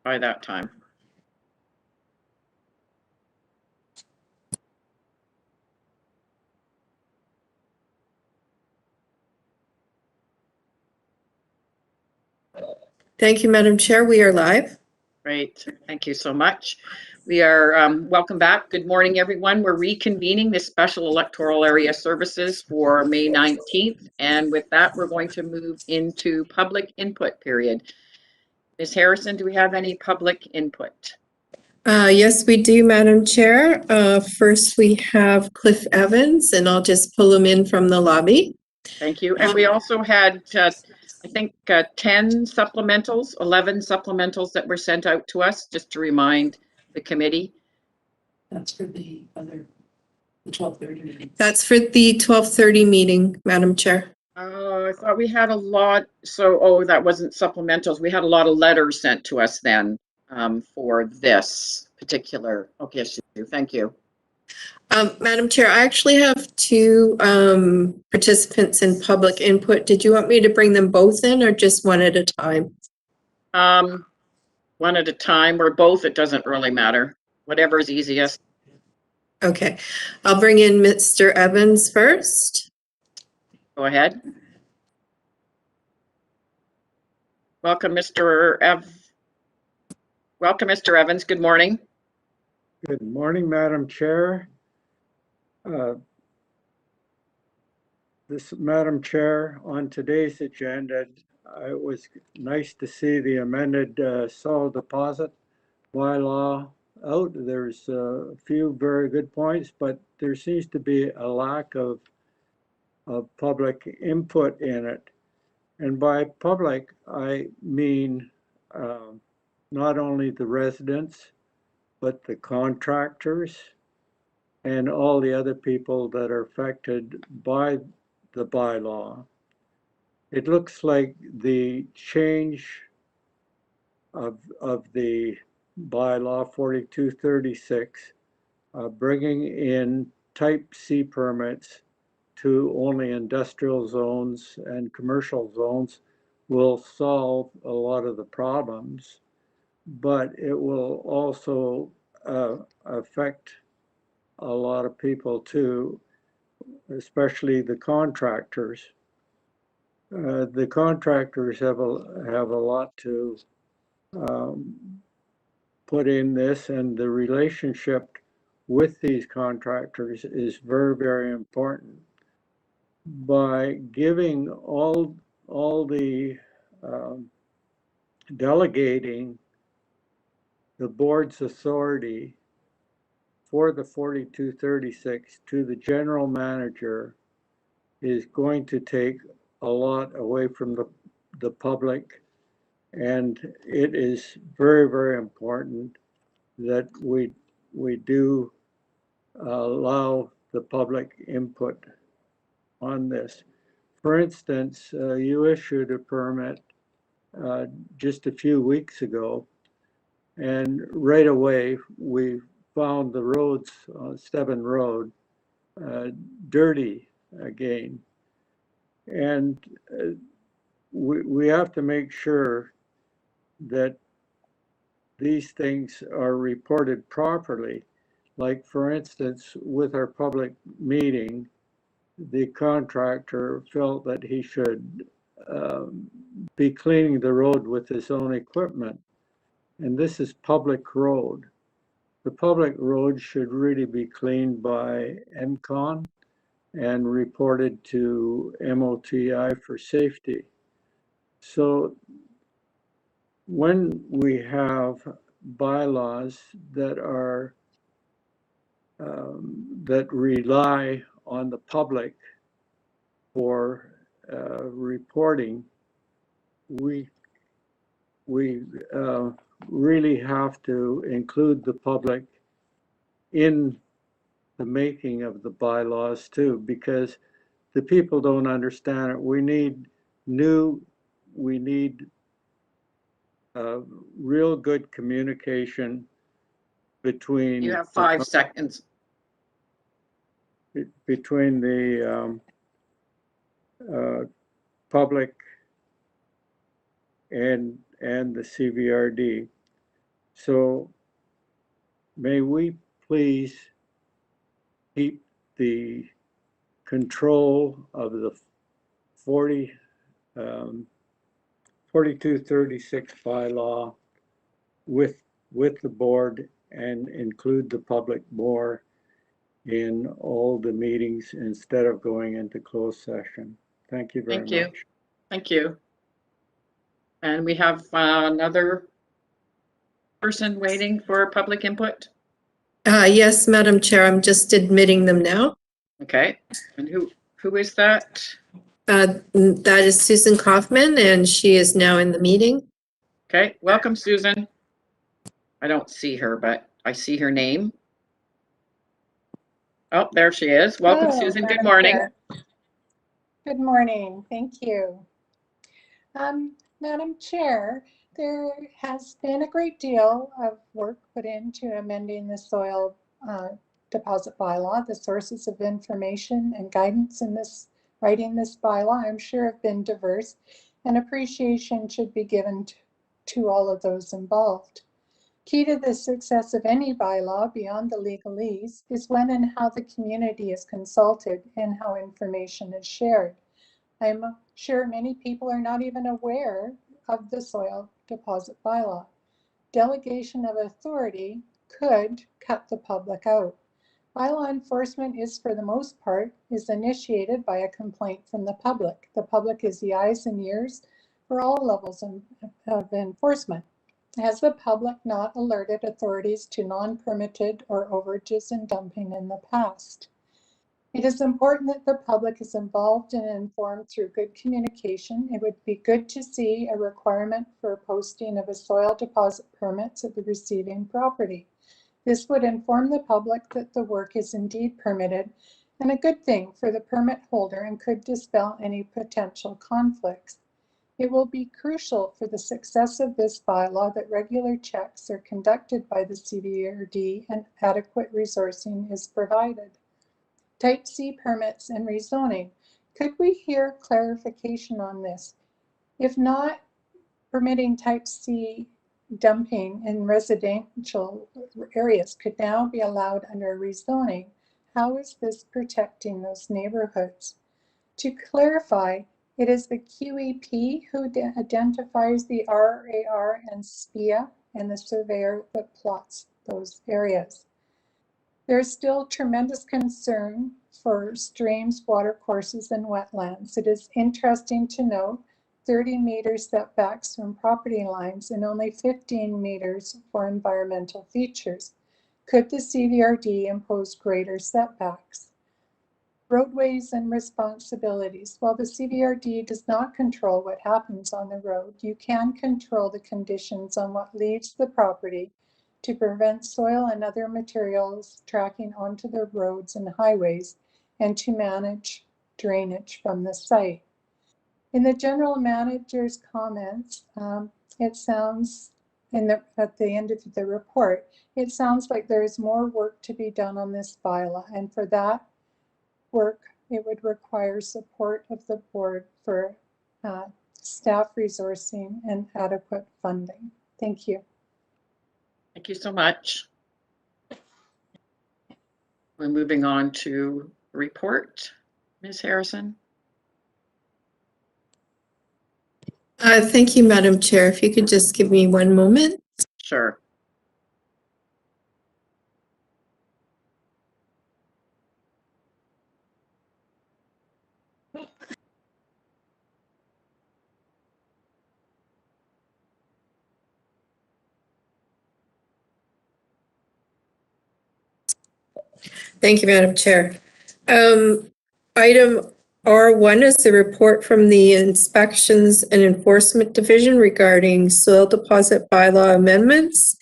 by that time. Thank you, Madam Chair. We are live. Great, thank you so much. We are, welcome back. Good morning, everyone. We're reconvening this special electoral area services for May 19th. And with that, we're going to move into public input period. Ms. Harrison, do we have any public input? Yes, we do, Madam Chair. First, we have Cliff Evans, and I'll just pull him in from the lobby. Thank you. And we also had, I think, 10 supplementals, 11 supplementals that were sent out to us, just to remind the committee. That's for the 12:30 meeting. That's for the 12:30 meeting, Madam Chair. Oh, I thought we had a lot. So, oh, that wasn't supplementals. We had a lot of letters sent to us then for this particular. Okay, issue. Thank you. Madam Chair, I actually have two participants in public input. Did you want me to bring them both in or just one at a time? One at a time or both. It doesn't really matter. Whatever is easiest. Okay, I'll bring in Mr. Evans first. Go ahead. Welcome, Mr. Welcome, Mr. Evans. Good morning. Good morning, Madam Chair. Madam Chair, on today's agenda, it was nice to see the amended solid deposit bylaw out. There's a few very good points, but there seems to be a lack of public input in it. And by public, I mean not only the residents, but the contractors and all the other people that are affected by the bylaw. It looks like the change of the bylaw 4236, bringing in type C permits to only industrial zones and commercial zones will solve a lot of the problems, but it will also affect a lot of people too, especially the contractors. The contractors have a lot to put in this, and the relationship with these contractors is very, very important. By giving all the delegating the board's authority for the 4236 to the general manager is going to take a lot away from the public, and it is very, very important that we do allow the public input on this. For instance, you issued a permit just a few weeks ago, and right away we found the roads on Stebbin Road dirty again. And we have to make sure that these things are reported properly. Like, for instance, with our public meeting, the contractor felt that he should be cleaning the road with his own equipment. And this is public road. The public road should really be cleaned by MCON and reported to MOTI for safety. So when we have bylaws that are that rely on the public for reporting, we really have to include the public in the making of the bylaws too, because the people don't understand it. We need real good communication between. You have 5 seconds. Between the public and the CVRD. So may we please keep the control of the 4236 bylaw with the board and include the public more in all the meetings instead of going into closed session. Thank you very Thank you. much. Thank you. And we have another person waiting for public input. Yes, Madam Chair, I'm just admitting them now. Okay, and who is that? That is Susan Kaufman, and she is now in the meeting. Okay, welcome, Susan. I don't see her, but I see her name. Oh, there she is. Welcome, Hello, Susan. Good Madam morning. Chair. Good morning. Thank you. Madam Chair, there has been a great deal of work put into amending the soil deposit bylaw. The sources of information and guidance in writing this bylaw, I'm sure, have been diverse, and appreciation should be given to all of those involved. Key to the success of any bylaw beyond the legalese is when and how the community is consulted and how information is shared. I'm sure many people are not even aware of the soil deposit bylaw. Delegation of authority could cut the public out. Bylaw enforcement is, for the most part, initiated by a complaint from the public. The public is the eyes and ears for all levels of enforcement. Has the public not alerted authorities to non-permitted or overages and dumping in the past? It is important that the public is involved and informed through good communication. It would be good to see a requirement for posting of a soil deposit permits at the receiving property. This would inform the public that the work is indeed permitted and a good thing for the permit holder and could dispel any potential conflicts. It will be crucial for the success of this bylaw that regular checks are conducted by the CVRD and adequate resourcing is provided. Type C permits and rezoning. Could we hear clarification on this? If not, permitting type C dumping in residential areas could now be allowed under rezoning. How is this protecting those neighborhoods? To clarify, it is the QEP who identifies the RAR and SPIA and the surveyor that plots those areas. There's still tremendous concern for streams, watercourses, and wetlands. It is interesting to note 30 meters setbacks from property lines and only 15 meters for environmental features. Could the CVRD impose greater setbacks? Roadways and responsibilities. While the CVRD does not control what happens on the road, you can control the conditions on what leaves the property to prevent soil and other materials tracking onto the roads and highways and to manage drainage from the site. In the general manager's comments, it sounds, at the end of the report, it sounds like there is more work to be done on this bylaw, and for that work, it would require support of the board for staff resourcing and adequate funding. Thank you. Thank you so much. We're moving on to report. Ms. Harrison. Thank you, Madam Chair. If you could just give me one moment. Sure. Thank you, Madam Chair. Item R1 is the report from the Inspections and Enforcement Division regarding soil deposit bylaw amendments.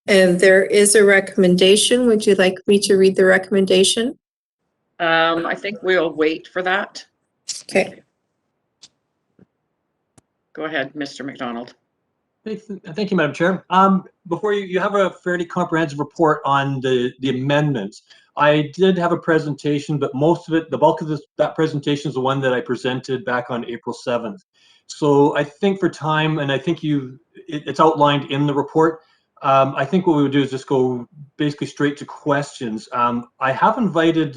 And there is a recommendation. Would you like me to read the recommendation? I think we'll wait for that. Okay. Go ahead, Mr. McDonald. Thank you, Madam Chair. Before you have a fairly comprehensive report on the amendments. I did have a presentation, but most of it, the bulk of that presentation is the one that I presented back on April 7th. So I think for time, and I think it's outlined in the report, I think what we would do is just go basically straight to questions. I have invited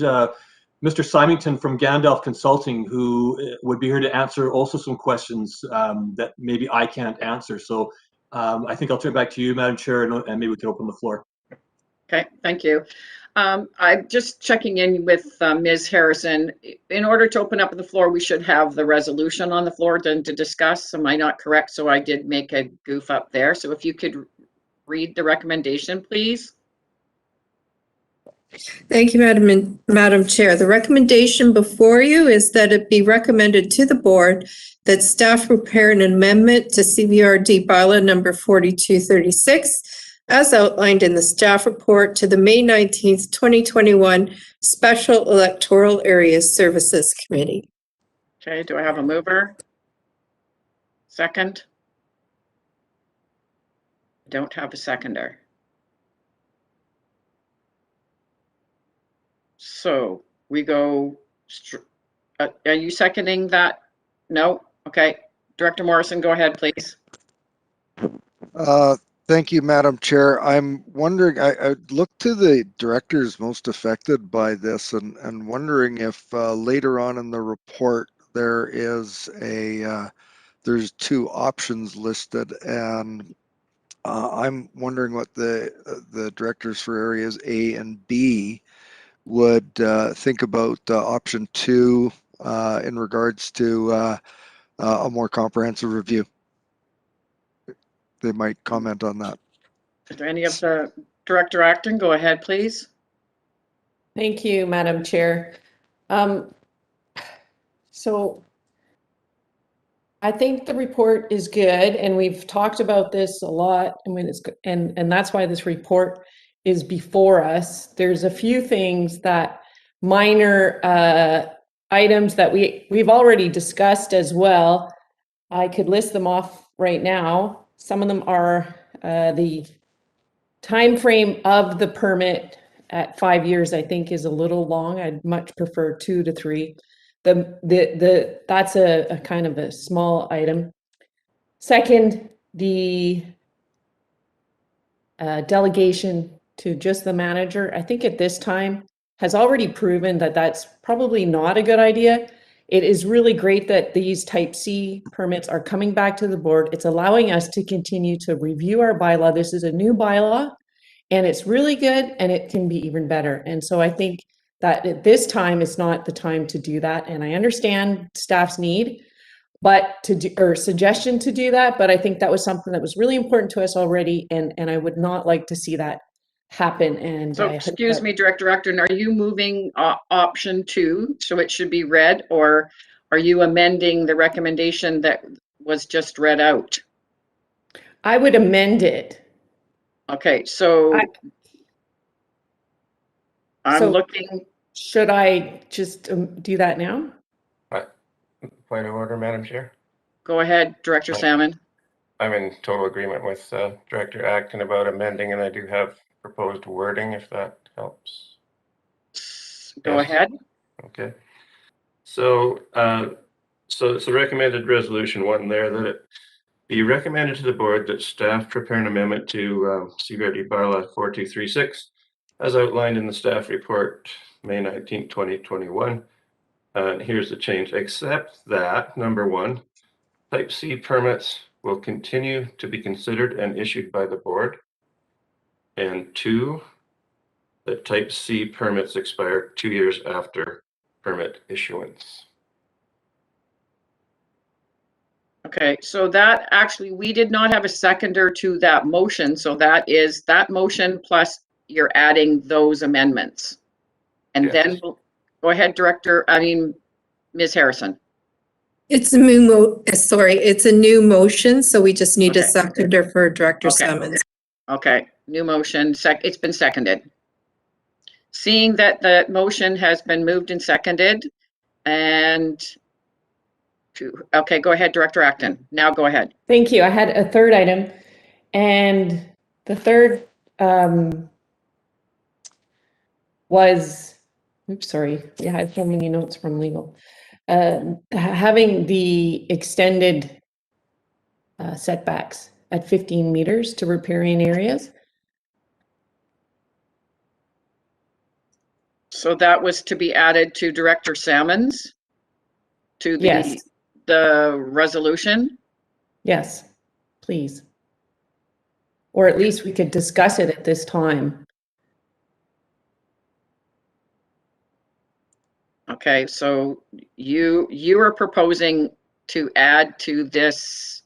Mr. Symington from Gandalf Consulting, who would be here to answer also some questions that maybe I can't answer. So I think I'll turn it back to you, Madam Chair, and maybe we can open the floor. Okay, thank you. I'm just checking in with Ms. Harrison. In order to open up the floor, we should have the resolution on the floor to discuss. Am I not correct? So I did make a goof up there. So if you could read the recommendation, please. Thank you, Madam Chair. The recommendation before you is that it be recommended to the board that staff prepare an amendment to CVRD bylaw number 4236 as outlined in the staff report to the May 19th, 2021 Special Electoral Areas Services Committee. Okay, do I have a mover? Second? I don't have a seconder. So we go, are you seconding that? No? Okay. Director Morrison, go ahead, please. Thank you, Madam Chair. I'm wondering, I looked to the directors most affected by this and wondering if later on in the report there is there's two options listed, and I'm wondering what the directors for areas A and B would think about option 2 in regards to a more comprehensive review. They might comment on that. Is there any of the Director Acton? Go ahead, please. Thank you, Madam Chair. So I think the report is good, and we've talked about this a lot. I mean, and that's why this report is before us. There's a few things that minor items that we've already discussed as well. I could list them off right now. Some of them are the time frame of the permit at 5 years, I think, is a little long. I'd much prefer 2 to 3. That's a kind of a small item. Second, the delegation to just the manager, I think at this time has already proven that that's probably not a good idea. It is really great that these type C permits are coming back to the board. It's allowing us to continue to review our bylaw. This is a new bylaw, and it's really good, and it can be even better. And so I think that at this time is not the time to do that. And I understand staff's need, but suggestion to do that. But I think that was something that was really important to us already, and I would not like to see that happen. And so, excuse me, Director Acton, are you moving option 2, so it should be read, or are you amending the recommendation that was just read out? I would amend it. Okay, so I'm looking. Should I just do that now? Point of order, Madam Chair. Go ahead, Director Salmon. I'm in total agreement with Director Acton about amending, and I do have proposed wording if that helps. Go ahead. Okay. So, so recommended resolution 1 there, that it be recommended to the board that staff prepare an amendment to CVRD bylaw 4236 as outlined in the staff report May 19, 2021. And here's the change: except that, number 1, type C permits will continue to be considered and issued by the board. And 2, that type C permits expire 2 years after permit issuance. Okay, so that actually, we did not have a seconder to that motion. So that is that motion plus you're adding those amendments. And then we'll go ahead, Ms. Harrison. It's a it's a new motion, so we just need a seconder for Director Simmons. Okay, new motion, it's been seconded. Seeing that the motion has been moved and seconded, and okay, go ahead, Director Acton. Now go ahead. Thank you. I had a third item, and the third was, oops, sorry. Yeah, I have so many notes from legal. Having the extended setbacks. at 15 meters to riparian areas. So that was to be added to Director Salmon's, to Yes. the resolution? Yes, please. Or at least we could discuss it at this time. Okay, so you are proposing to add to this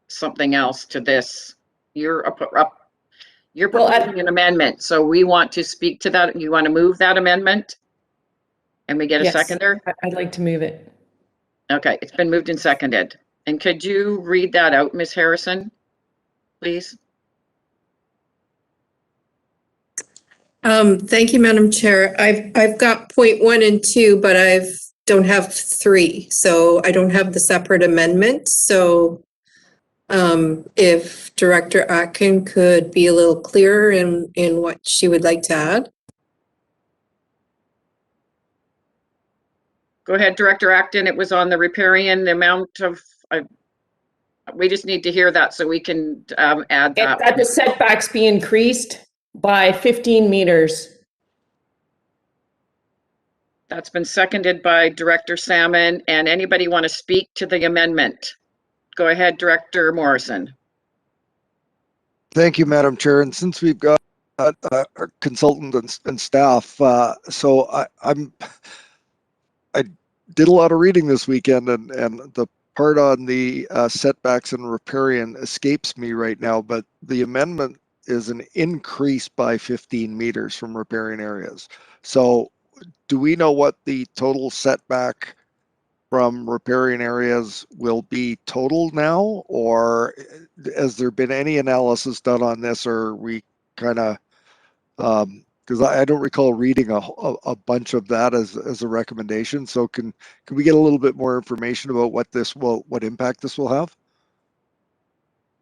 something else to this. You're Well, proposing an amendment, so we want to speak to that. You want to move that amendment? And we get a Yes, seconder? I'd like to move it. Okay, it's been moved and seconded. And could you read that out, Ms. Harrison, please? Thank you, Madam Chair. I've got point 1 and 2, but don't have 3, so I don't have the separate amendment. So if Director Atkin could be a little clearer in what she would like to add. Go ahead, Director Acton. It was on the riparian, the amount of, we just need to hear that so we can add that. That the setbacks be increased by 15 meters. That's been seconded by Director Salmon. And anybody want to speak to the amendment? Go ahead, Director Morrison. Thank you, Madam Chair. And since we've got our consultant and staff, so I did a lot of reading this weekend, and the part on the setbacks and riparian escapes me right now, but the amendment is an increase by 15 meters from riparian areas. So do we know what the total setback from riparian areas will be total now, or has there been any analysis done on this, or are we kind of, because I don't recall reading a bunch of that as a recommendation. So can we get a little bit more information about what impact this will have?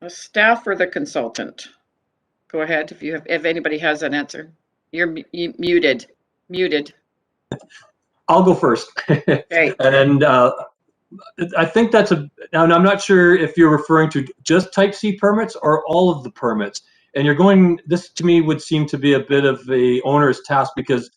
The staff or the consultant? Go ahead if anybody has an answer. You're muted. I'll go first. Okay. And I think now I'm not sure if you're referring to just type C permits or all of the permits. And this to me would seem to be a bit of a onerous task, because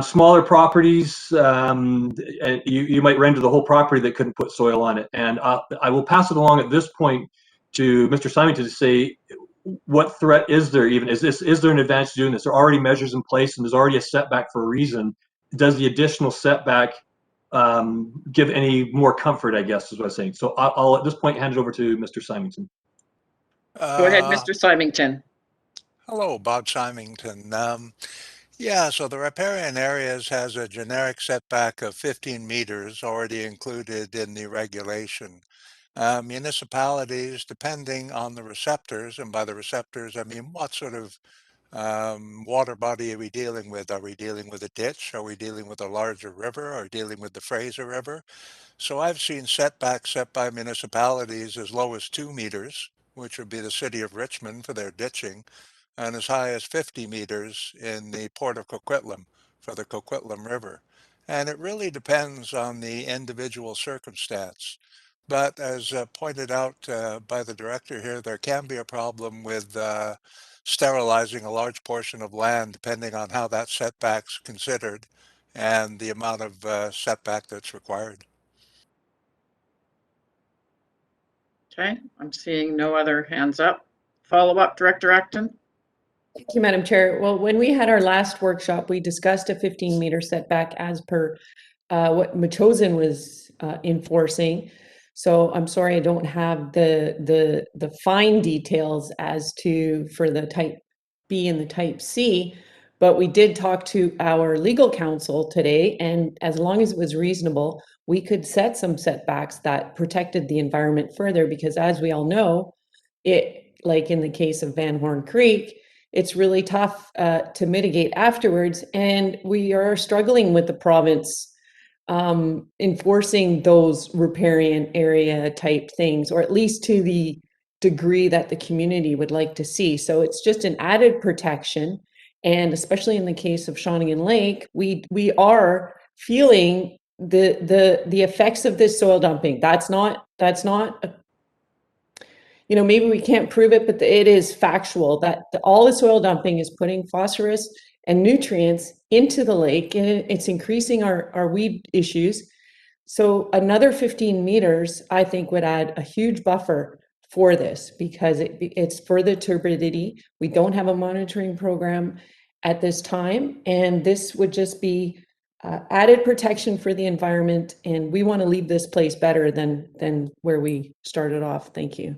smaller properties, you might render the whole property that couldn't put soil on it. And I will pass it along at this point to Mr. Simon to say, what threat is there even? Is there an advantage to doing this? There are already measures in place, and there's already a setback for a reason. Does the additional setback give any more comfort, I guess, is what I'm saying. So I'll at this point hand it over to Mr. Symington. Go ahead, Mr. Symington. Hello, Bob Symington. Yeah, so the riparian areas has a generic setback of 15 meters already included in the regulation. Municipalities, depending on the receptors, and by the receptors, I mean what sort of water body are we dealing with? Are we dealing with a ditch? Are we dealing with a larger river? Are we dealing with the Fraser River? So I've seen setbacks set by municipalities as low as 2 meters, which would be the city of Richmond for their ditching, and as high as 50 meters in the Port of Coquitlam for the Coquitlam River. And it really depends on the individual circumstance. But as pointed out by the director here, there can be a problem with sterilizing a large portion of land depending on how that setback's considered and the amount of setback that's required. Okay, I'm seeing no other hands up. Follow up, Director Acton. Thank you, Madam Chair. Well, when we had our last workshop, we discussed a 15-meter setback as per what Metchosin was enforcing. So I'm sorry, I don't have the fine details as to for the type B and the type C, but we did talk to our legal counsel today, and as long as it was reasonable, we could set some setbacks that protected the environment further, because as we all know, like in the case of Van Horn Creek, it's really tough to mitigate afterwards, and we are struggling with the province enforcing those riparian area type things, or at least to the degree that the community would like to see. So it's just an added protection, and especially in the case of Shawnigan Lake, we are feeling the effects of this soil dumping. That's not you know, maybe we can't prove it, but it is factual that all the soil dumping is putting phosphorus and nutrients into the lake, and it's increasing our weed issues. So another 15 meters, I think, would add a huge buffer for this because it's for the turbidity. We don't have a monitoring program at this time, and this would just be added protection for the environment, and we want to leave this place better than where we started off. Thank you.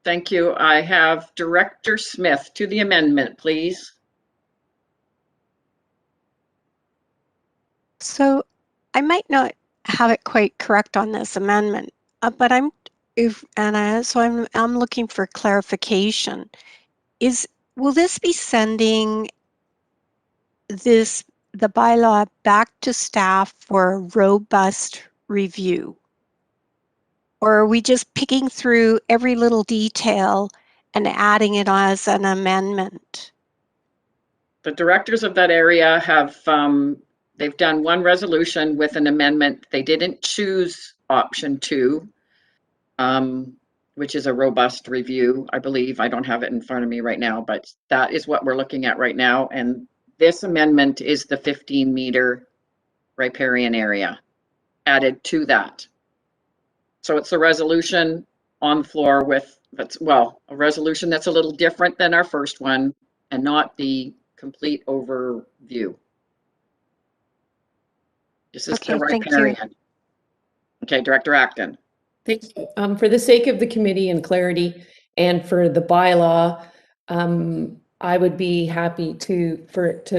Thank you. I have Director Smith to the amendment, please. So I might not have it quite correct on this amendment, but I'm looking for clarification. Will this be sending the bylaw back to staff for a robust review? Or are we just picking through every little detail and adding it as an amendment? The directors of that area have, they've done one resolution with an amendment. They didn't choose option 2, which is a robust review, I believe. I don't have it in front of me right now, but that is what we're looking at right now. And this amendment is the 15-meter riparian area added to that. So it's a resolution on the floor with, well, a resolution that's a little different than our first one and not the complete overview. This is the Okay, thank you. riparian. Okay, Director Acton. Thank you. For the sake of the committee and clarity and for the bylaw, I would be happy to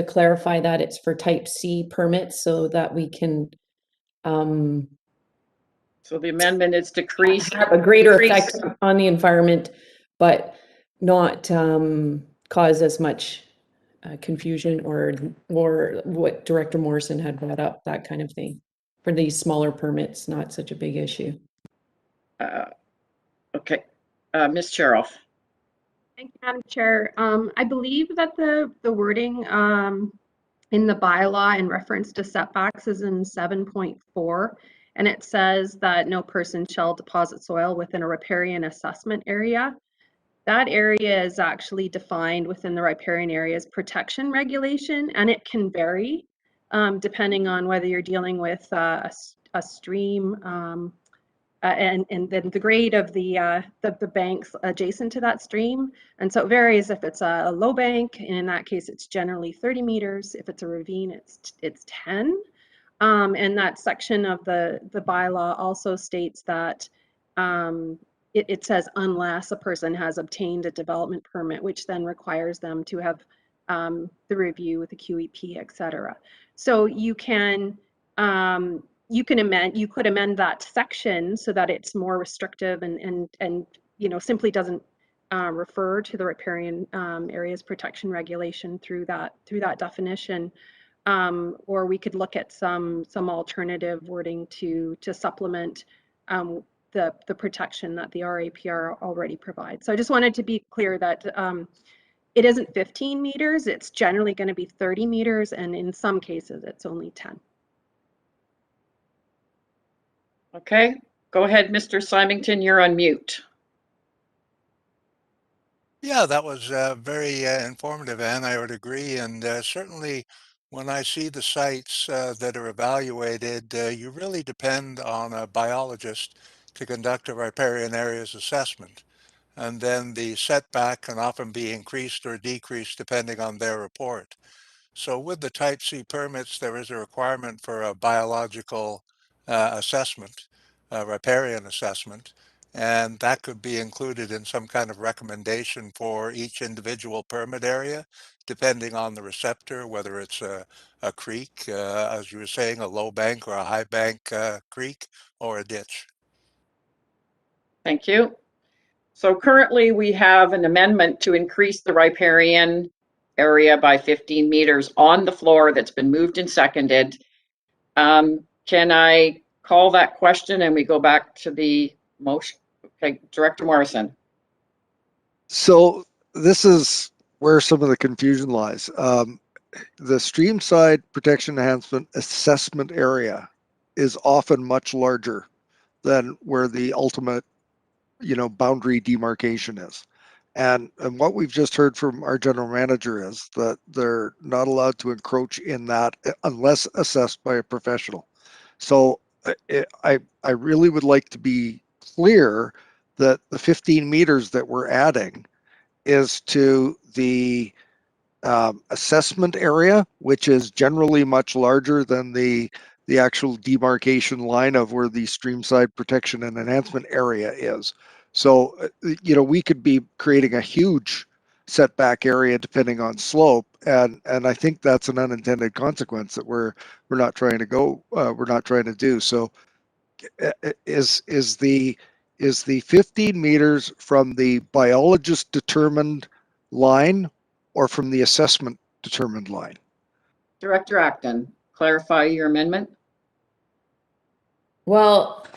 clarify that it's for type C permits so that we can So the amendment is decreased. have a greater effect on the environment, but not cause as much confusion or what Director Morrison had brought up, that kind of thing. For these smaller permits, not such a big issue. Okay, Ms. Cheryl. Thank you, Madam Chair. I believe that the wording in the bylaw in reference to setbacks is in 7.4, and it says that no person shall deposit soil within a riparian assessment area. That area is actually defined within the riparian areas protection regulation, and it can vary depending on whether you're dealing with a stream and then the grade of the banks adjacent to that stream. And so it varies if it's a low bank, and in that case, it's generally 30 meters. If it's a ravine, it's 10. And that section of the bylaw also states that it says unless a person has obtained a development permit, which then requires them to have the review with the QEP, et cetera. So you can amend that section so that it's more restrictive and you know, simply doesn't refer to the riparian areas protection regulation through that definition. Or we could look at some alternative wording to supplement the protection that the RAPR already provides. So I just wanted to be clear that it isn't 15 meters, it's generally going to be 30 meters, and in some cases it's only 10. Okay, go ahead, Mr. Symington, you're on mute. Yeah, that was very informative, Anne. I would agree. And certainly when I see the sites that are evaluated, you really depend on a biologist to conduct a riparian areas assessment. And then the setback can often be increased or decreased depending on their report. So with the type C permits, there is a requirement for a biological assessment, a riparian assessment, and that could be included in some kind of recommendation for each individual permit area, depending on the receptor, whether it's a creek, as you were saying, a low bank or a high bank creek, or a ditch. Thank you. So currently we have an amendment to increase the riparian area by 15 meters on the floor that's been moved and seconded. Can I call that question and we go back to the motion? Okay, Director Morrison. So this is where some of the confusion lies. The streamside protection enhancement assessment area is often much larger than where the ultimate boundary demarcation is. And what we've just heard from our general manager is that they're not allowed to encroach in that unless assessed by a professional. So I really would like to be clear that the 15 meters that we're adding is to the assessment area, which is generally much larger than the actual demarcation line of where the streamside protection and enhancement area is. So, we could be creating a huge setback area depending on slope, and I think that's an unintended consequence that we're not trying to we're not trying to do. So, is the 15 meters from the biologist determined line or from the assessment determined line? Director Acton, clarify your amendment. Well,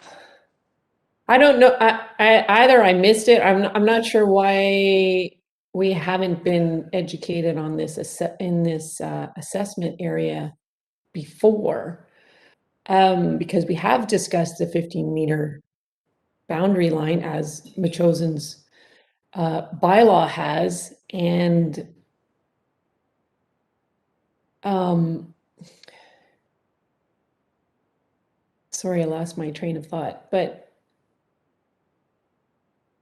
I don't know. Either I missed it. I'm not sure why we haven't been educated on this assessment area before, because we have discussed the 15-meter boundary line as Machosen's bylaw has, and sorry, I lost my train of thought, but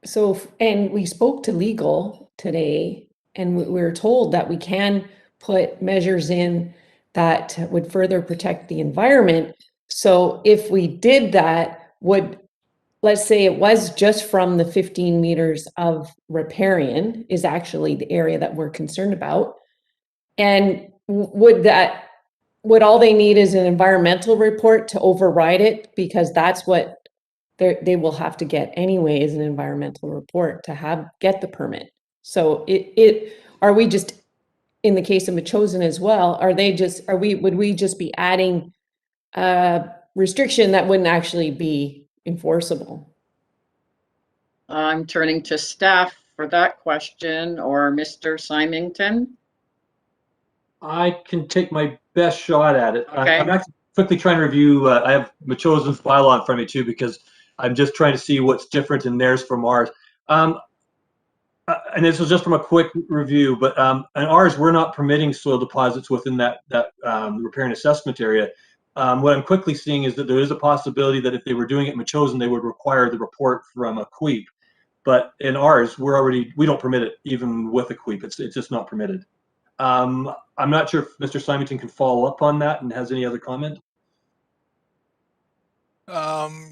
so, and we spoke to legal today, and we were told that we can put measures in that would further protect the environment. So if we did that, let's say it was just from the 15 meters of riparian is actually the area that we're concerned about. And would all they need is an environmental report to override it? Because that's what they will have to get anyway, is an environmental report to get the permit. So are we just, in the case of Machosen as well, would we just be adding a restriction that wouldn't actually be enforceable? I'm turning to staff for that question, or Mr. Symington. I can take my best shot at it. Okay. I'm actually quickly trying to review. I have Machosen's bylaw in front of me too, because I'm just trying to see what's different in theirs from ours. And this was just from a quick review, but in ours, we're not permitting soil deposits within that repair and assessment area. What I'm quickly seeing is that there is a possibility that if they were doing it in Machosen, they would require the report from a QUEEP. But in ours, we don't permit it even with a QUEEP. It's just not permitted. I'm not sure if Mr. Symington can follow up on that and has any other comment.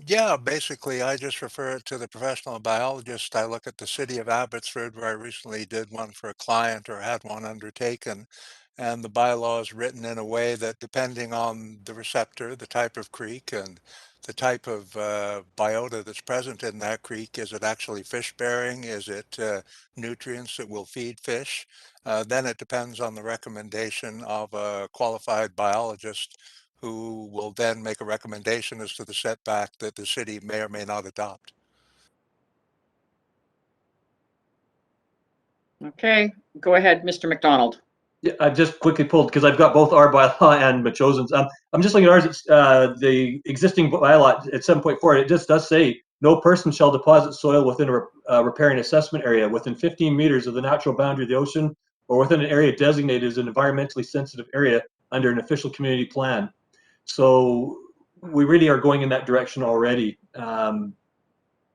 Yeah, basically, I just refer it to the professional biologist. I look at the city of Abbotsford, where I recently did one for a client or had one undertaken, and the bylaw is written in a way that, depending on the receptor, the type of creek, and the type of biota that's present in that creek, is it actually fish bearing? Is it nutrients that will feed fish? Then it depends on the recommendation of a qualified biologist, who will then make a recommendation as to the setback that the city may or may not adopt. Okay, go ahead, Mr. McDonald. Yeah, I just quickly pulled because I've got both our bylaw and Machosen's. I'm just looking at ours. It's the existing bylaw at 7.4. It just does say no person shall deposit soil within a riparian assessment area within 15 meters of the natural boundary of the ocean or within an area designated as an environmentally sensitive area under an official community plan. So we really are going in that direction already. So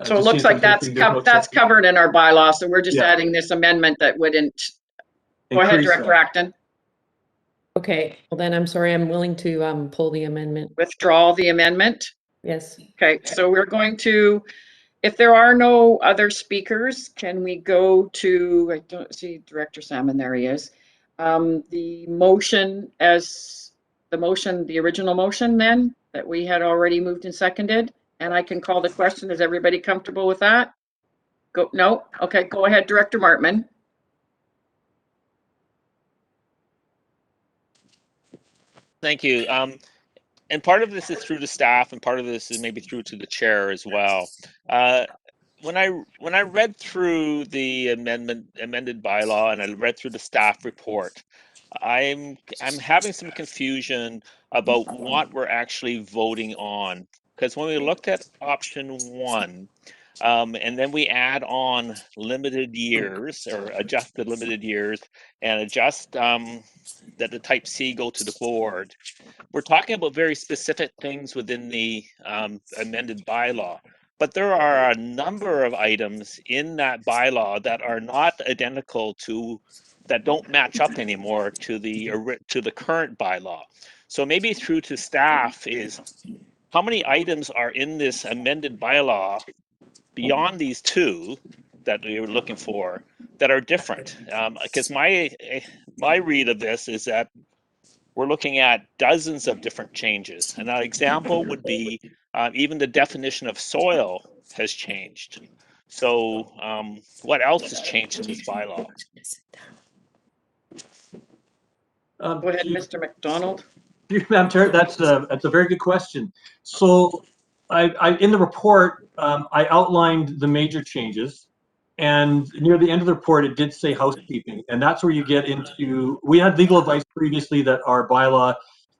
it looks like that's covered in our bylaw. So we're just adding this amendment that wouldn't. Go ahead, Director Acton. Okay, well then I'm sorry, I'm willing to pull the amendment. Withdraw the amendment? Yes. Okay, so we're going to, if there are no other speakers, can we go to, I don't see Director Salmon, there he is. The motion the original motion then, that we had already moved and seconded, and I can call the question. Is everybody comfortable with that? No? Okay, go ahead, Director Martman. Thank you. And part of this is through the staff, and part of this is maybe through to the chair as well. When I read through the amended bylaw and I read through the staff report, I'm having some confusion about what we're actually voting on. Because when we looked at option 1, And then we add on limited years or adjust the limited years and adjust that the type C go to the board. We're talking about very specific things within the amended bylaw, but there are a number of items in that bylaw that are not identical to, that don't match up anymore to the current bylaw. So maybe through to staff is, how many items are in this amended bylaw beyond these two that we were looking for that are different? Because my read of this is that we're looking at dozens of different changes. And an example would be even the definition of soil has changed. So what else has changed in this bylaw? Go ahead, Mr. McDonald. Madam Chair, that's a very good question. So in the report, I outlined the major changes, and near the end of the report, it did say housekeeping, and that's where you get into, we had legal advice previously that our bylaw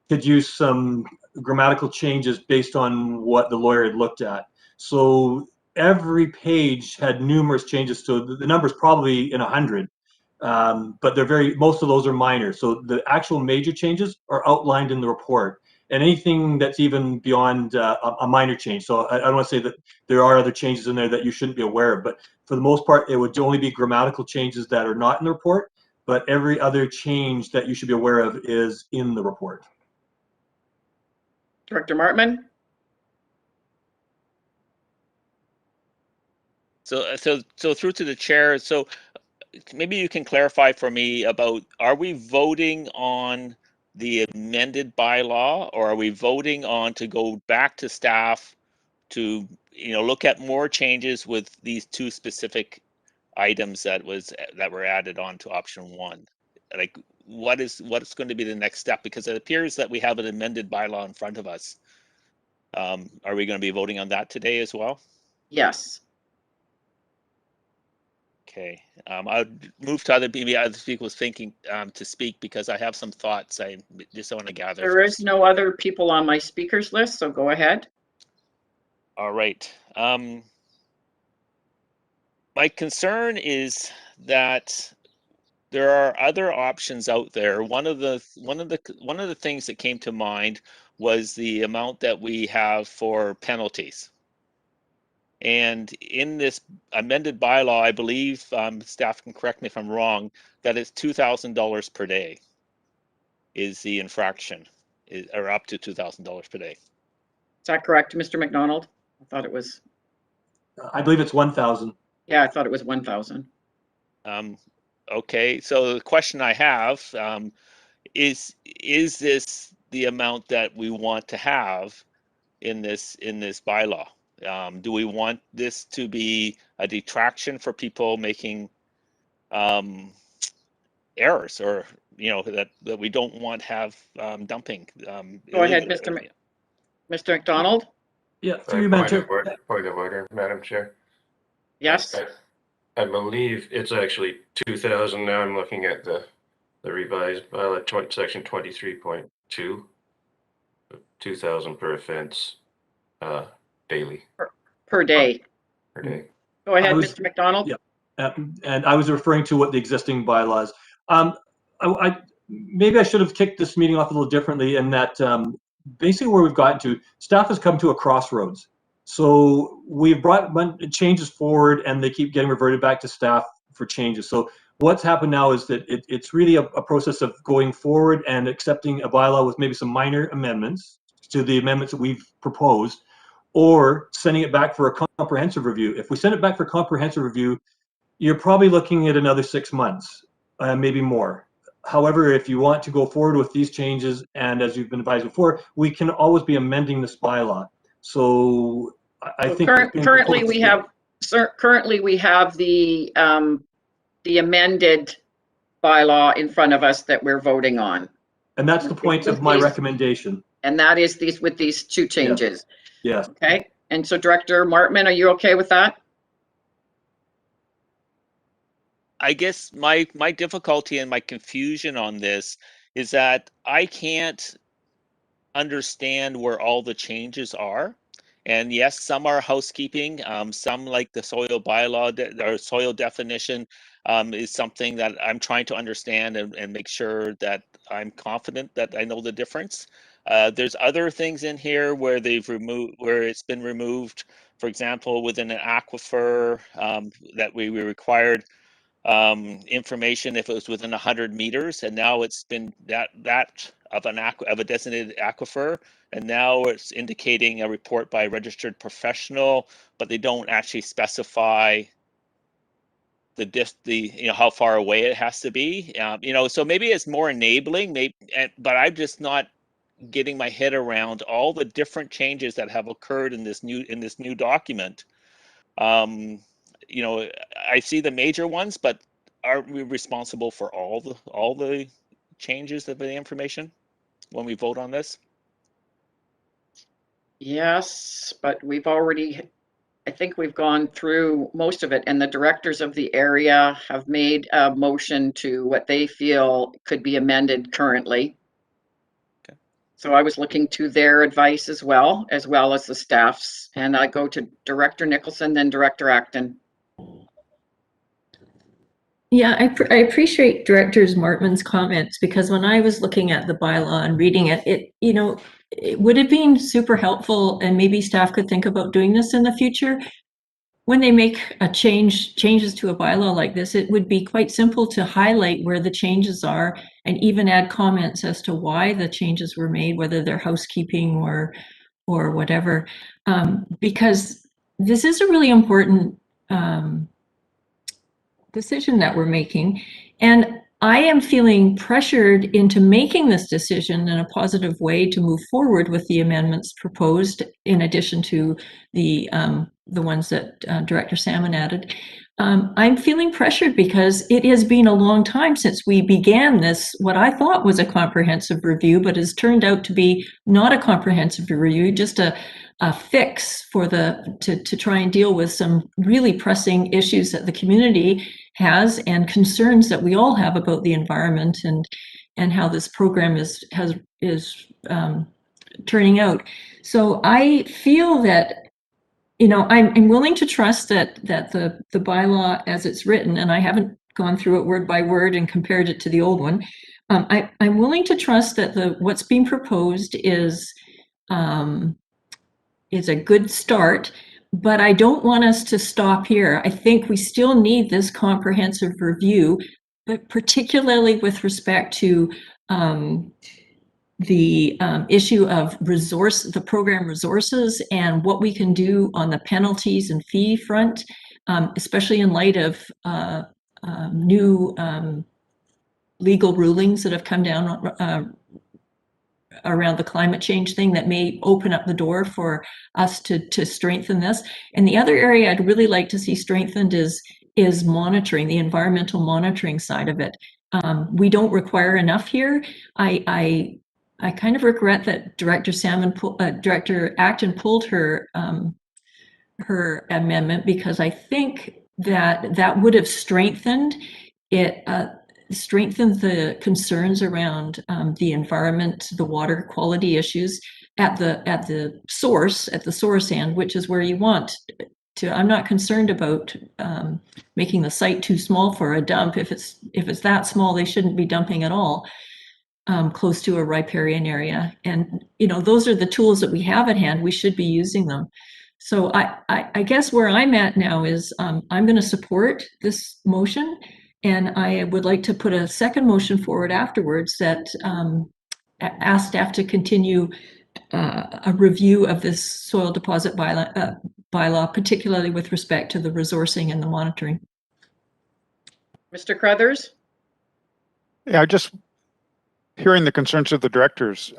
could use some grammatical changes based on what the lawyer had looked at. So every page had numerous changes, so the number's probably in 100. But most of those are minor. So the actual major changes are outlined in the report, and anything that's even beyond a minor change. So I don't want to say that there are other changes in there that you shouldn't be aware of, but for the most part, it would only be grammatical changes that are not in the report, but every other change that you should be aware of is in the report. Director Martman? So through to the chair, so maybe you can clarify for me about, are we voting on the amended bylaw, or are we voting on to go back to staff to look at more changes with these two specific items that were added on to option one? Like, what is going to be the next step? Because it appears that we have an amended bylaw in front of us. Are we going to be voting on that today as well? Yes. Okay, I'll move to maybe other people thinking to speak, because I have some thoughts I just want to gather. There is no other people on my speakers list, so go ahead. All right. My concern is that there are other options out there. One of the things that came to mind was the amount that we have for penalties. And in this amended bylaw, I believe, staff can correct me if I'm wrong, that it's $2,000 per day is the infraction, or up to $2,000 per day. Is that correct, Mr. McDonald? I thought it was. I believe it's 1,000. Yeah, I thought it was 1,000. Okay, so the question I have is this the amount that we want to have in this bylaw? Do we want this to be a detraction for people making errors, or that we don't want to have dumping? Go ahead, Mr. McDonald. Yeah, through you, Madam Chair. Point of order, Madam Chair. Yes. I believe it's actually 2,000 now. I'm looking at the revised bylaw, section 23.2. 2,000 per offense daily. Per day. Per day. Go ahead, Mr. McDonald. Yeah, and I was referring to what the existing bylaws. Maybe I should have kicked this meeting off a little differently, in that basically where we've gotten to, staff has come to a crossroads. So we've brought changes forward, and they keep getting reverted back to staff for changes. So what's happened now is that it's really a process of going forward and accepting a bylaw with maybe some minor amendments to the amendments that we've proposed, or sending it back for a comprehensive review. If we send it back for comprehensive review, you're probably looking at another 6 months, maybe more. However, if you want to go forward with these changes, and as you've been advised before, we can always be amending this bylaw. So I think currently we have the amended bylaw in front of us that we're voting on. And that's the point of my recommendation. And that is with these two changes. Yes. Okay. And so Director Martman, are you okay with that? I guess my difficulty and my confusion on this is that I can't understand where all the changes are. And yes, some are housekeeping. Some, like the soil bylaw or soil definition, is something that I'm trying to understand and make sure that I'm confident that I know the difference. There's other things in here where it's been removed. For example, within an aquifer, that we required information if it was within 100 meters, and now it's been that of a designated aquifer, and now it's indicating a report by a registered professional, but they don't actually specify how far away it has to be. So maybe it's more enabling, but I'm just not getting my head around all the different changes that have occurred in this new document. I see the major ones, but aren't we responsible for all the changes of the information when we vote on this? Yes, but I think we've gone through most of it, and the directors of the area have made a motion to what they feel could be amended currently. Okay. So I was looking to their advice as well as the staff's, and I go to Director Nicholson, then Director Acton. Yeah, I appreciate Director Martman's comments, because when I was looking at the bylaw and reading it, it would have been super helpful, and maybe staff could think about doing this in the future. When they make changes to a bylaw like this, it would be quite simple to highlight where the changes are and even add comments as to why the changes were made, whether they're housekeeping or whatever, because this is a really important decision that we're making. And I am feeling pressured into making this decision in a positive way to move forward with the amendments proposed, in addition to the ones that Director Salmon added. I'm feeling pressured because it has been a long time since we began this, what I thought was a comprehensive review, but has turned out to be not a comprehensive review, just a fix for to try and deal with some really pressing issues that the community has and concerns that we all have about the environment and how this program is turning out. So I feel that, I'm willing to trust that the bylaw as it's written, and I haven't gone through it word by word and compared it to the old one. I'm willing to trust that what's being proposed is a good start, but I don't want us to stop here. I think we still need this comprehensive review, but particularly with respect to the issue of the program resources and what we can do on the penalties and fee front, especially in light of new legal rulings that have come down around the climate change thing that may open up the door for us to strengthen this. And the other area I'd really like to see strengthened is monitoring, the environmental monitoring side of it. We don't require enough here. I kind of regret that Director Acton pulled her amendment, because I think that would have strengthened it. Strengthen the concerns around the environment, the water quality issues at the source end, which is where you want to. I'm not concerned about making the site too small for a dump. If it's that small, they shouldn't be dumping at all close to a riparian area. And those are the tools that we have at hand. We should be using them. So I guess where I'm at now is I'm going to support this motion. And I would like to put a second motion forward afterwards that ask staff to continue a review of this soil deposit bylaw, particularly with respect to the resourcing and the monitoring. Mr. Crothers? Yeah, just hearing the concerns of the directors.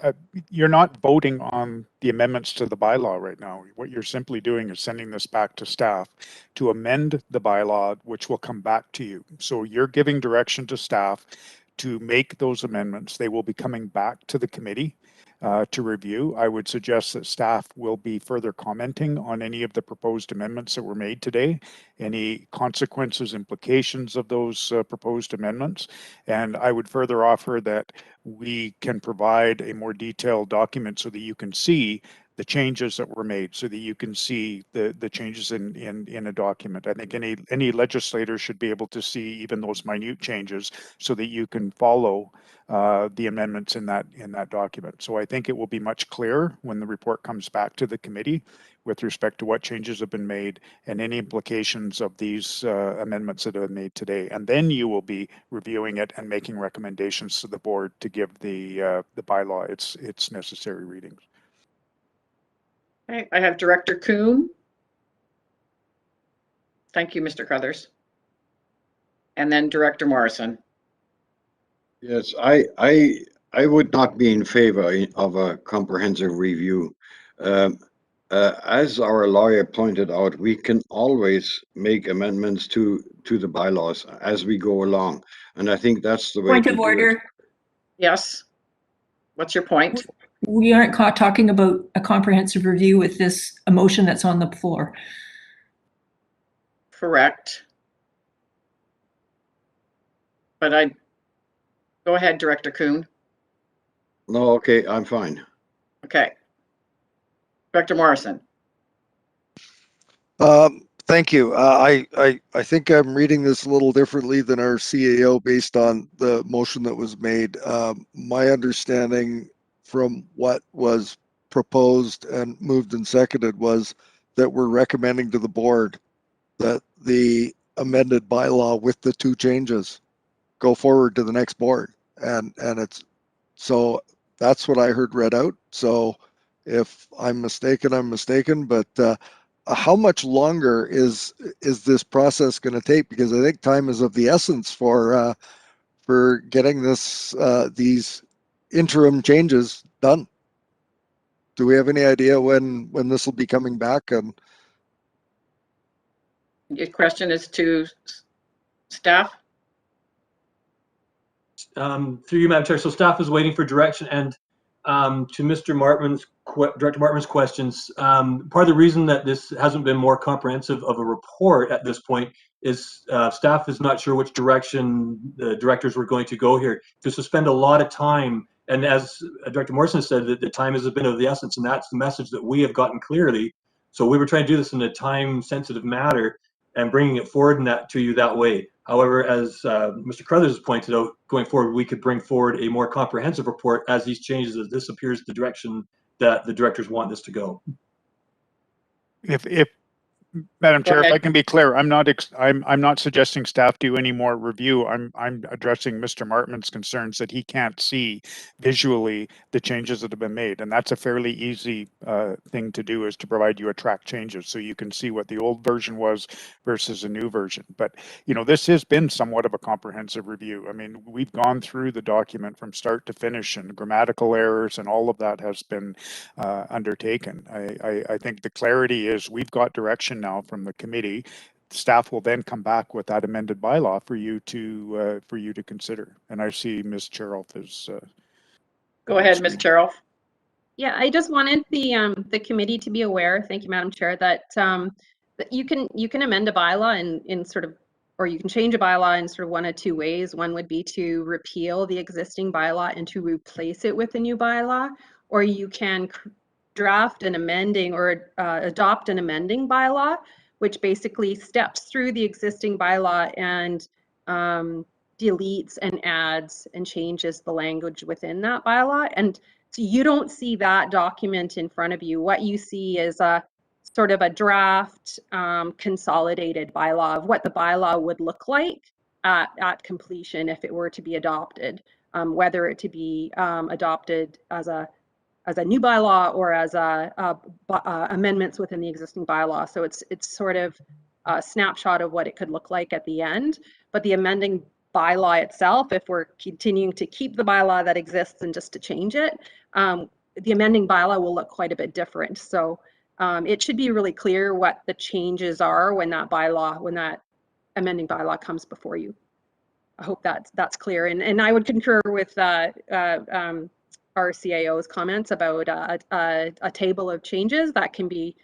You're not voting on the amendments to the bylaw right now. What you're simply doing is sending this back to staff to amend the bylaw, which will come back to you. So you're giving direction to staff to make those amendments. They will be coming back to the committee to review. I would suggest that staff will be further commenting on any of the proposed amendments that were made today, any consequences, implications of those proposed amendments. And I would further offer that we can provide a more detailed document so that you can see the changes that were made so that you can see the changes in a document. I think any legislator should be able to see even those minute changes so that you can follow the amendments in that document. So I think it will be much clearer when the report comes back to the committee with respect to what changes have been made and any implications of these amendments that have been made today. And then you will be reviewing it and making recommendations to the board to give the bylaw its necessary readings. Okay, I have Director Kuhn. Thank you, Mr. Crothers. And then Director Morrison. Yes, I would not be in favor of a comprehensive review. As our lawyer pointed out, we can always make amendments to the bylaws as we go along, and I think that's the way Point to of do it. order. Yes. What's your point? We aren't talking about a comprehensive review with this motion that's on the floor. Correct. But go ahead, Director Kuhn. No, okay, I'm fine. Okay. Director Morrison. Thank you. I think I'm reading this a little differently than our CAO based on the motion that was made. My understanding from what was proposed and moved and seconded was that we're recommending to the board that the amended bylaw with the 2 changes go forward to the next board. And it's, so that's what I heard read out. So if I'm mistaken, I'm mistaken, but how much longer is this process going to take? Because I think time is of the essence for getting these interim changes done. Do we have any idea when this will be coming back? And Your question is to staff? Through you, Madam Chair. So staff is waiting for direction, and to Mr. Director Martman's questions, part of the reason that this hasn't been more comprehensive of a report at this point is staff is not sure which direction the directors were going to go here. To spend a lot of time, and as Director Morrison said, that the time has been of the essence, and that's the message that we have gotten clearly. So we were trying to do this in a time-sensitive manner and bringing it forward to you that way. However, as Mr. Crothers has pointed out, going forward, we could bring forward a more comprehensive report as these changes, as this appears the direction that the directors want this to go. If Madam Chair, if ahead. I can be clear, I'm not suggesting staff do any more review. I'm addressing Mr. Martman's concerns that he can't see visually the changes that have been made, and that's a fairly easy thing to do, is to provide you a track changes so you can see what the old version was versus a new version. But this has been somewhat of a comprehensive review. I mean, we've gone through the document from start to finish, and grammatical errors and all of that has been undertaken. I think the clarity is we've got direction now from the committee. Staff will then come back with that amended bylaw for you to consider. And I see Ms. Cheroff is. Go ahead, Ms. Cheroff. Yeah, I just wanted the committee to be aware, thank you, Madam Chair, that that you can amend a bylaw in sort of, or you can change a bylaw in sort of 1 of 2 ways. One would be to repeal the existing bylaw and to replace it with a new bylaw, or you can draft an amending or adopt an amending bylaw, which basically steps through the existing bylaw and deletes and adds and changes the language within that bylaw. And so you don't see that document in front of you. What you see is a sort of a draft consolidated bylaw of what the bylaw would look like at completion if it were to be adopted, whether it to be adopted as a new bylaw or as amendments within the existing bylaw. So it's sort of a snapshot of what it could look like at the end. But the amending bylaw itself, if we're continuing to keep the bylaw that exists and just to change it, the amending bylaw will look quite a bit different. So it should be really clear what the changes are when that amending bylaw comes before you. I hope that's clear. And I would concur with our CAO's comments about a table of changes that can be,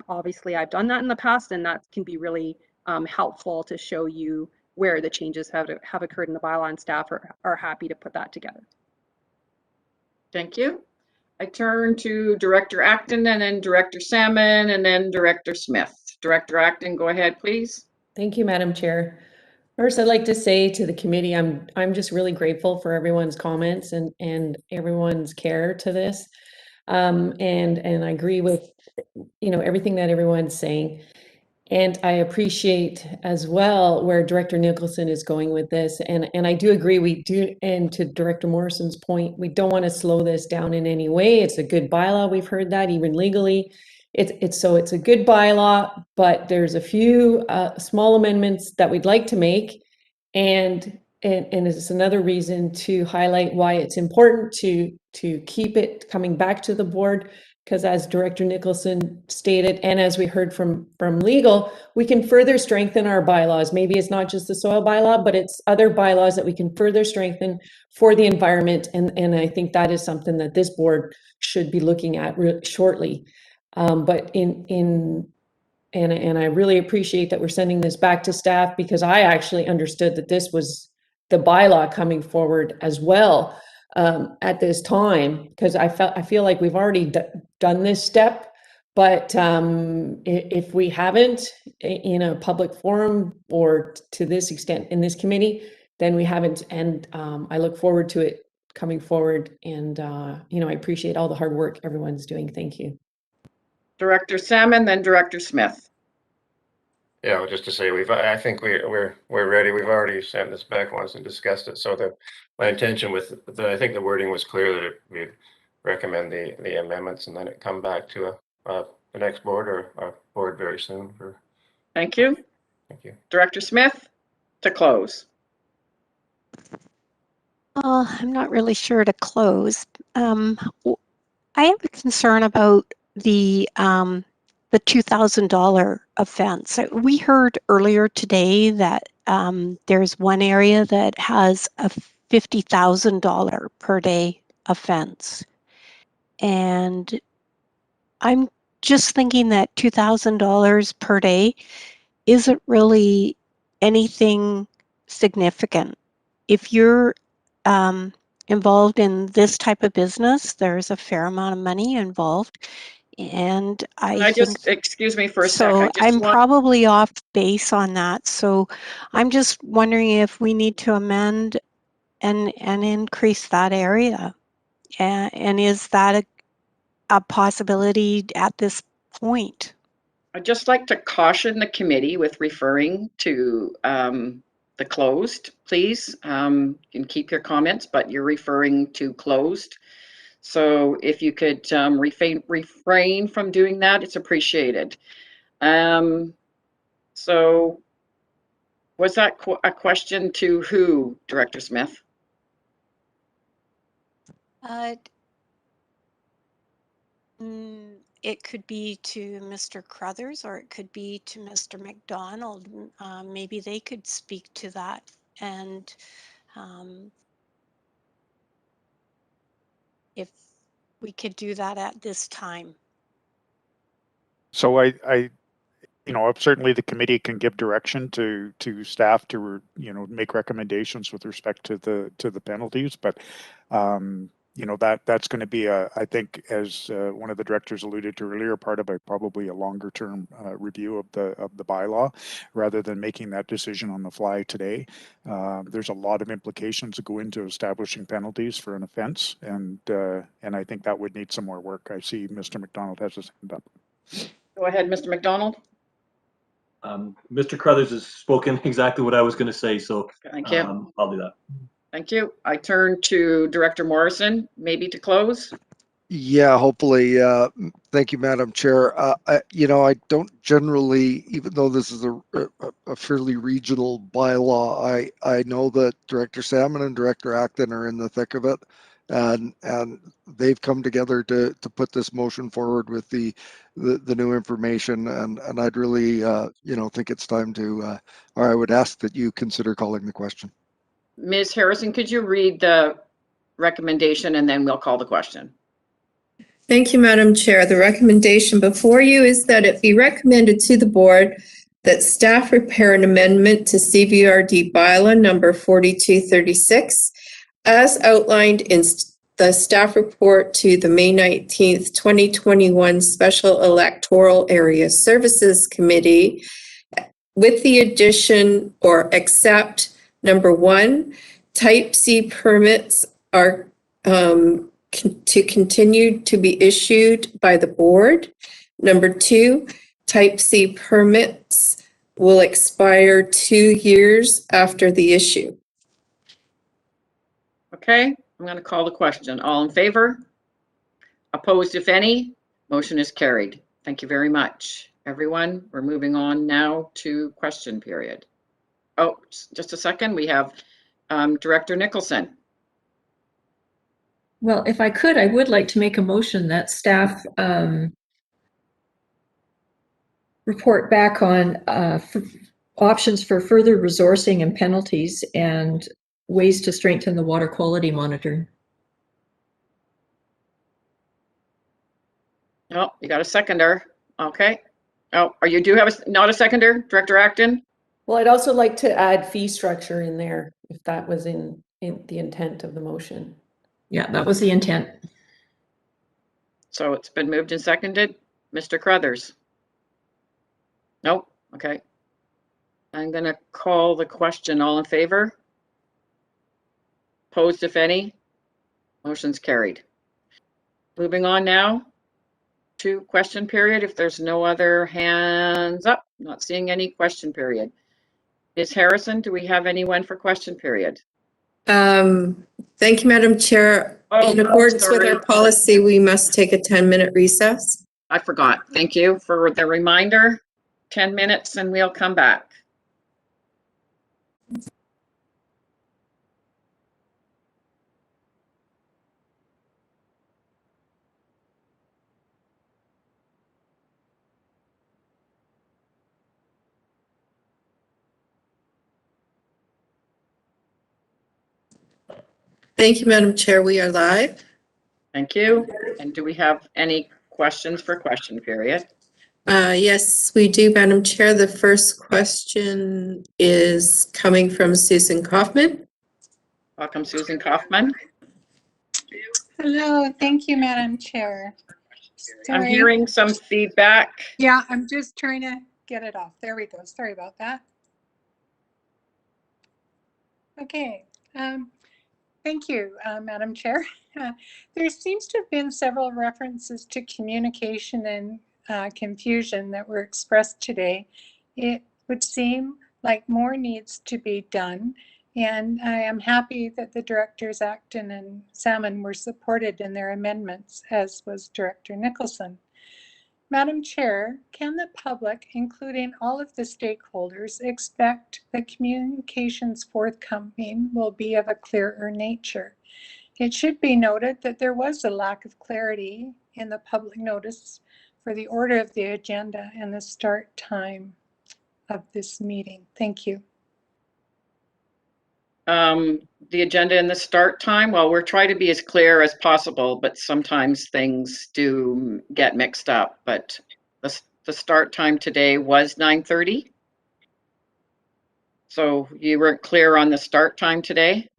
obviously I've done that in the past, and that can be really helpful to show you where the changes have occurred in the bylaw, and staff are happy to put that together. Thank you. I turn to Director Acton and then Director Salmon and then Director Smith. Director Acton, go ahead, please. Thank you, Madam Chair. First, I'd like to say to the committee, I'm just really grateful for everyone's comments and everyone's care to this. And I agree with, everything that everyone's saying. And I appreciate as well where Director Nicholson is going with this. And I do agree, we do, and to Director Morrison's point, we don't want to slow this down in any way. It's a good bylaw. We've heard that even legally. It's a good bylaw, but there's a few small amendments that we'd like to make. And it's another reason to highlight why it's important to keep it coming back to the board. Because as Director Nicholson stated, and as we heard from legal, we can further strengthen our bylaws. Maybe it's not just the soil bylaw, but it's other bylaws that we can further strengthen for the environment. And I think that is something that this board should be looking at shortly. But and I really appreciate that we're sending this back to staff, because I actually understood that this was the bylaw coming forward as well. At this time, because I feel like we've already done this step, but if we haven't in a public forum or to this extent in this committee, then we haven't. And I look forward to it coming forward. And I appreciate all the hard work everyone's doing. Thank you. Director Salmon, then Director Smith. Yeah, well, just to say, I think we're ready. We've already sent this back once and discussed it. So my intention I think the wording was clear that we'd recommend the amendments and then it come back to the next board or our board very soon. Thank you. Thank you. Director Smith, to close. I'm not really sure to close. I have a concern about the $2,000 offense. We heard earlier today that there's one area that has a $50,000 per day offense. And I'm just thinking that $2,000 per day isn't really anything significant. If you're involved in this type of business, there's a fair amount of money involved. And I think, excuse me for a so sec. I'm probably off base on that. So I'm just wondering if we need to amend and increase that area. And is that a possibility at this point? I'd just like to caution the committee with referring to the closed, please. You can keep your comments, but you're referring to closed. So if you could refrain from doing that, it's appreciated. So was that a question to who, Director Smith? It could be to Mr. Crothers or it could be to Mr. McDonald. Maybe they could speak to that. And if we could do that at this time. So I certainly the committee can give direction to staff to, make recommendations with respect to the penalties, but that's going to be I think, as one of the directors alluded to earlier, part of probably a longer term review of the bylaw, rather than making that decision on the fly today. There's a lot of implications that go into establishing penalties for an offense, and I think that would need some more work. I see Mr. McDonald has his hand up. Go ahead, Mr. McDonald. Mr. Crothers has spoken exactly what I was going to say, so Thank you. I'll do that. Thank you. I turn to Director Morrison, maybe to close. Yeah, hopefully. Thank you, Madam Chair. I don't generally, even though this is a fairly regional bylaw, I know that Director Salmon and Director Acton are in the thick of it, and they've come together to put this motion forward with the new information, and I'd really think it's time to, or I would ask that you consider calling the question. Ms. Harrison, could you read the recommendation and then we'll call the question? Thank you, Madam Chair. The recommendation before you is that it be recommended to the board that staff prepare an amendment to CVRD bylaw number 4236 as outlined in the the staff report to the May 19th, 2021 Special Electoral Area Services Committee with the addition or except number 1, Type C permits are to continue to be issued by the board. Number 2, Type C permits will expire 2 years after the issue. Okay, I'm going to call the question. All in favor? Opposed, if any? Motion is carried. Thank you very much, everyone. We're moving on now to question period. Oh, just a second. We have Director Nicholson. Well, if I could, I would like to make a motion that staff report back on options for further resourcing and penalties and ways to strengthen the water quality monitor. Oh, you got a seconder. Okay. Oh, you do have not a seconder, Director Acton? Well, I'd also like to add fee structure in there, if that was in the intent of the motion. Yeah, that was the intent. So it's been moved and seconded. Mr. Crothers? Nope. Okay. I'm going to call the question. All in favor? Opposed, if any? Motion's carried. Moving on now to question period. If there's no other hands up, not seeing any question period. Ms. Harrison, do we have anyone for question period? Thank you, Madam Chair. In accordance with our policy, we must take a 10-minute recess. I forgot. Thank you for the reminder. 10 minutes and we'll come back. Thank you, Madam Chair. We are live. Thank you. And do we have any questions for question period? Yes, we do, Madam Chair. The first question is coming from Susan Kaufman. Welcome, Susan Kaufman. Hello, thank you, Madam Chair. I'm hearing some feedback. Yeah, I'm just trying to get it off. There we go. Sorry about that. Okay. Thank you, Madam Chair. There seems to have been several references to communication and confusion that were expressed today. It would seem like more needs to be done, and I am happy that the Directors Acton and Salmon were supported in their amendments, as was Director Nicholson. Madam Chair, can the public, including all of the stakeholders, expect that communications forthcoming will be of a clearer nature? It should be noted that there was a lack of clarity in the public notice for the order of the agenda and the start time of this meeting. Thank you. The agenda and the start time, well, we're trying to be as clear as possible, but sometimes things do get mixed up. But the start time today was 9:30. So you weren't clear on the start time today?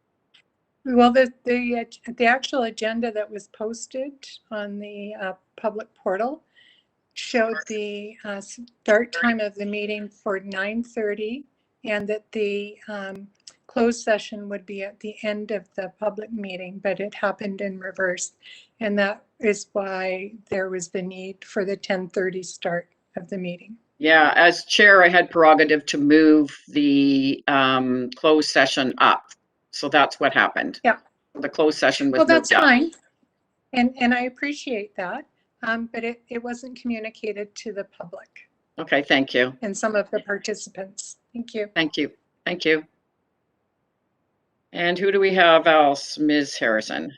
Well, the actual agenda that was posted on the public portal showed the start time of the meeting for 9:30, and that the closed session would be at the end of the public meeting, but it happened in reverse. And that is why there was the need for the 10:30 start of the meeting. Yeah, as chair, I had prerogative to move the closed session up. So that's what happened. Yeah. The closed session was Well, that's moved up. fine. And I appreciate that, but it wasn't communicated to the public Okay, thank you. and some of the participants. Thank you. Thank you. Thank you. And who do we have else? Ms. Harrison.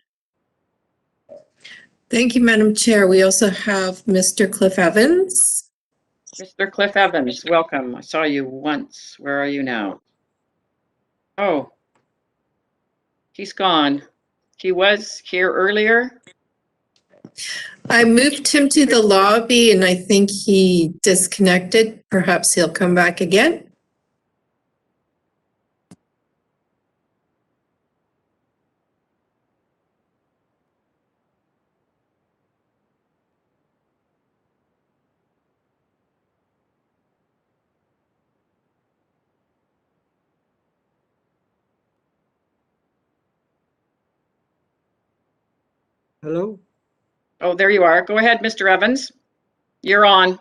Thank you, Madam Chair. We also have Mr. Cliff Evans. Mr. Cliff Evans, welcome. I saw you once. Where are you now? Oh, he's gone. He was here earlier. I moved him to the lobby and I think he disconnected. Perhaps he'll come back again. Hello? Oh, there you are. Go ahead, Mr. Evans. You're on.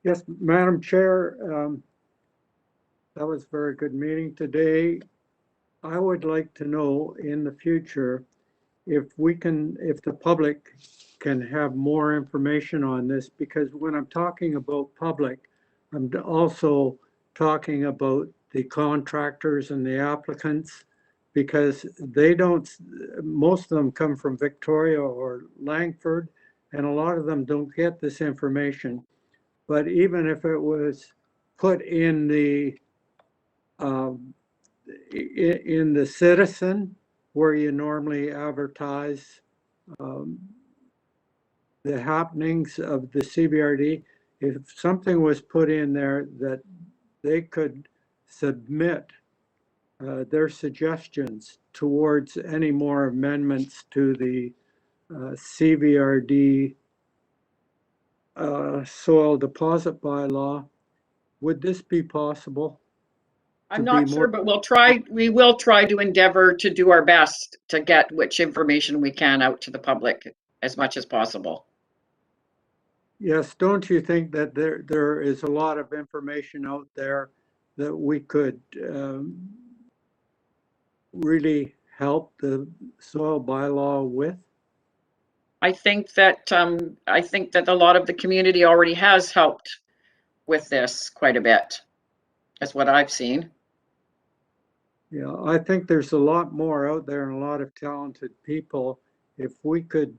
Yes, Madam Chair, that was a very good meeting today. I would like to know in the future if the public can have more information on this, because when I'm talking about public, I'm also talking about the contractors and the applicants, because most of them come from Victoria or Langford, and a lot of them don't get this information. But even if it was put in the Citizen, where you normally advertise the happenings of the CBRD, if something was put in there that they could submit their suggestions towards any more amendments to the CBRD soil deposit bylaw, would this be possible? I'm not sure, but we will try to endeavor to do our best to get which information we can out to the public as much as possible. Yes, don't you think that there is a lot of information out there that we could really help the soil bylaw with? I think that a lot of the community already has helped with this quite a bit. That's what I've seen. Yeah, I think there's a lot more out there and a lot of talented people. If we could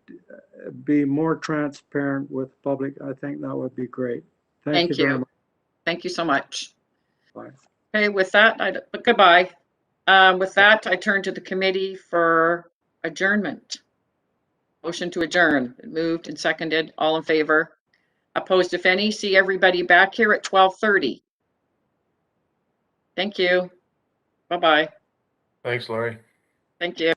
be more transparent with the public, I think that would be great. Thank you very much. Thank you so much. Bye. Okay, with that, goodbye. With that, I turn to the committee for adjournment. Motion to adjourn, moved and seconded. All in favor? Opposed, if any? See everybody back here at 12:30. Thank you. Bye-bye. Thanks, Laurie. Thank you.